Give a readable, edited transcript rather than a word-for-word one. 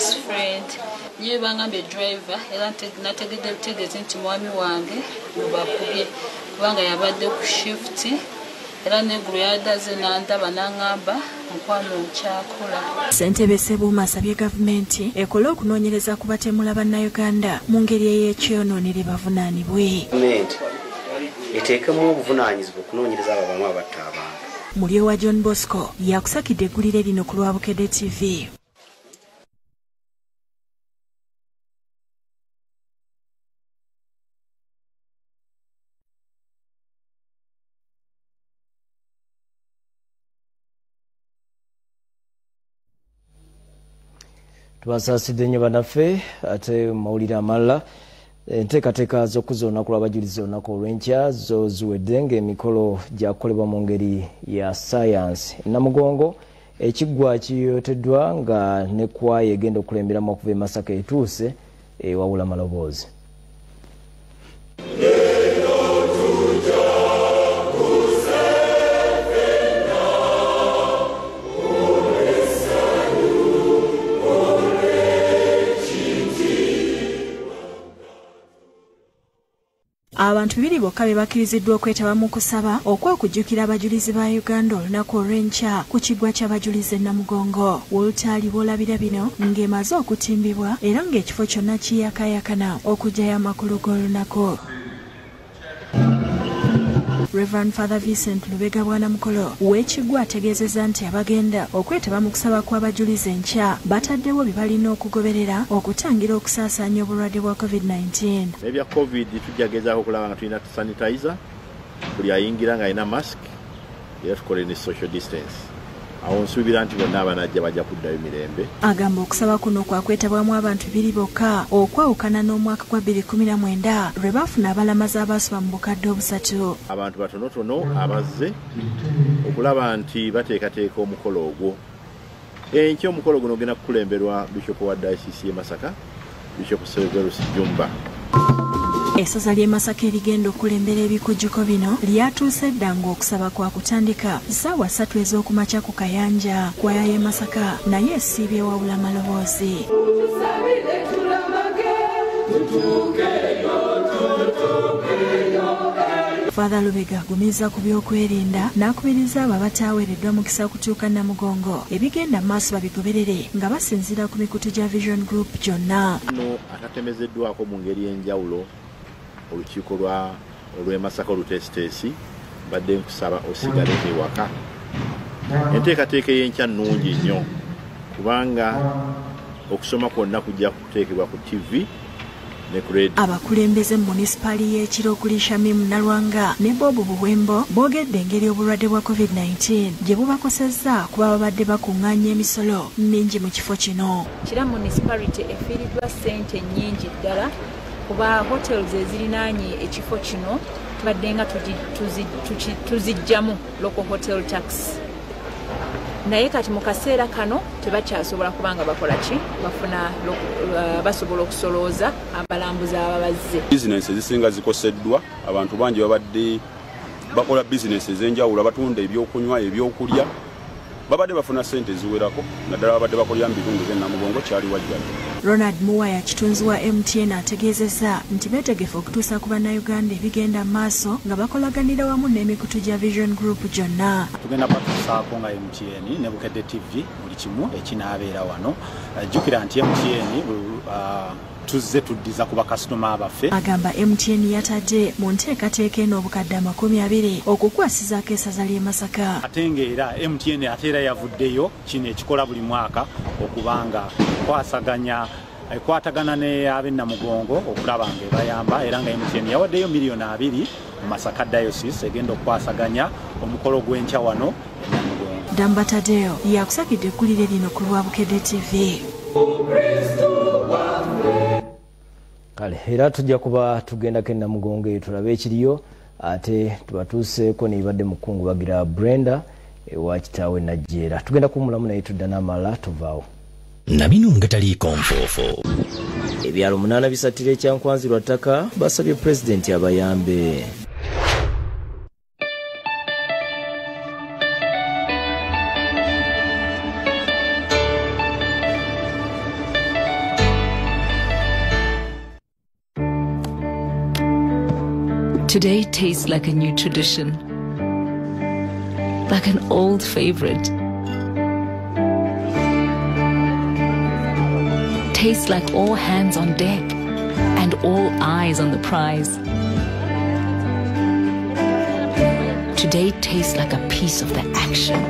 best friend. Niyo bangambe driver era nategedde nti mwami wange mubakubye kubanga yabadde ku shift era neggulu yadaze nandaba nangamba mukwano nkyakola. Ssentebe Ssebuuma asabye gavumenti ekole okunoonyereza ku batemula bannayuganda mu ngeri ey'ekyonoonere bavunaanibwe. Gavumenti eteekemu obuvunaanyizibwa okunoonyereza abo abamu abatta abantu. Mulyo wa John Bosco yakusakidde eggulire lino ku Lwabukedde TV. Tubasaasidde nnyo bannaffe ate mawulire amalala. Enteekateeka z'okuzoona ku lw'abajulizi olunaku olw'enkya zo ziwedde ng'emikolo gyakolebwa mu ngeri ya saayansi. Namugongo ekiggwa kiyoteddwa nga ne kwaya egenda okulemberamu okuva e Masaka etuuse ewawula maloboozi. Abantu 2 bokka be bakkiriziddwa okwetaba mu kusaba okw'okujjukira abajjulizi ba Uganda olunaku olw'enkya ku kiggwa ky'abajulizi Namugongo. Wolutaali bw'olabira bino ng'emaze okutimbibwa era ng'ekifo kyonna kiyakayakana okugyayo amakulu g'olunaku. Reverend Father Vincent Lubega Bwanamukolo w'ekiggwa ategeezezza nti abagenda okwetaba mu kusaba kw'abajulizi enkya bataddewo bye balina okugoberera okutangira okusaasaanya obulwadde bwa COVID-19. Ebya COVID tujagezaako okulaba nga tulina sanitizer, buli ayingira nga alina mask era tukole ne social distance. Awo nsuubira nti bonna abanajja bajja kuddayo mirembe. Agamba okusaba kuno kwakwetabwamu abantu 2 bokka okwawukana n'omwaka gwa 2019 lwe baafuna abalamazi abasoma mu bukadde 3. Abantu batonotono abazze okulaba nti bateekateeka omukolo ogwo. Enkya omukolo guno ogenda kukulemberwa Bishop wa Diocese y'e Masaka, Bishop Severus Jumba. Essaza ly'e Masaka erigenda okulembera ebikujjuko bino lyatuuse dda ng'okusaba kwa kutandika ssaawa 3 ez'okumakya ku Kayanja. Kwaya y'e Masaka naye esiibye wawula maloboozi. Father Lubega agumiza ku by'okwerinda n'akubiriza abo abataaweereddwa mukisa kutuuka Namugongo ebigenda maaso babigoberere nga basinziira ku mikutu gya VisionGroup gyonna. No akatemezeddwako mu ngeri y'enjawulo olukiiko olw'e Masaka olutesiteesi badde nkusaba osigale ewaka. Enteekateeka y'enkya nnungi nnyo kubanga okusoma kwonna kujja kuteekebwa ku TV ne ku radio. Abakulembeze mu munisipaali y'Ekiro okuli Shamimu Nalwanga ne Bob Buwembo boogedde engeri obulwadde bwa COVID-19 gye bubakosezza kuba babadde bakuŋŋaanya emisolo mingi mu kifo kino. Kira municipality efiiriddwa ssente nnyingi ddala kuba hotels ezirinaanye ekifo kino tubadde nga tuzijjamu local hotel tax. Naye kati mu kaseera kano tebakyasobola kubanga bakola ki bafuna basobola okusolooza abalambuzi ababazze. Bizinesi ezisinga zikoseddwa, abantu bangi babadde bakola bizinesi ez'enjawulo, abatunda ebyokunywa ebyokulya babadde bafuna ssente eziwerako naddala babadde bakolera mu bitundu by'e Namugongo kyali wajjadde. Ronald Muwaya kitunzi wa MTN ategeezezza nti beetegefu okutuusa ku bannayuganda ebigenda maaso nga bakolaganira wamu n'emikutu gya VisionGroup gyonna. Tugenda batuusaako nga MTN ne Bukedde TV buli kimu ekinaabeera wano. Jjukira nti MTN tuzze tuddiza ku bakasitoma abaffe. Agamba MTN yatadde mu nteekateeka eno obukadde 20 okukwasizaako essaza ly'e Masaka. Ate ng'era MTN ate era yavuddeyo kino ekikola buli mwaka okubanga kwatagana ne ab'e Namugongo okulaba nga ebayamba era nga MTN yawaddeyo miliyoni 2 mu Masaka Diocese egenda okukwasaganya omukolo gw'enkya wano e Namugongo. Dambatadeo yakusakidde eggulire lino ku Lwabukedde TV. Kale era tujja kuba tugendako e Namugongo eyo tulabe ekiriyo ate tubatuuseeko n'ebadde mukungubagira Brenda ewa kitaawe Najjeera. Tugenda kuwumulamu naye tudda n'amalala tuvaawo. Nabino nga taliiko nfoofo. Ebyalo 8 bisatira ekyankwanzirwa ttaka basabye pulezidenti abayambe. Today tastes like a new tradition, like an old favorite. Tastes like all hands on deck and all eyes on the prize. Today tastes like a piece of the action,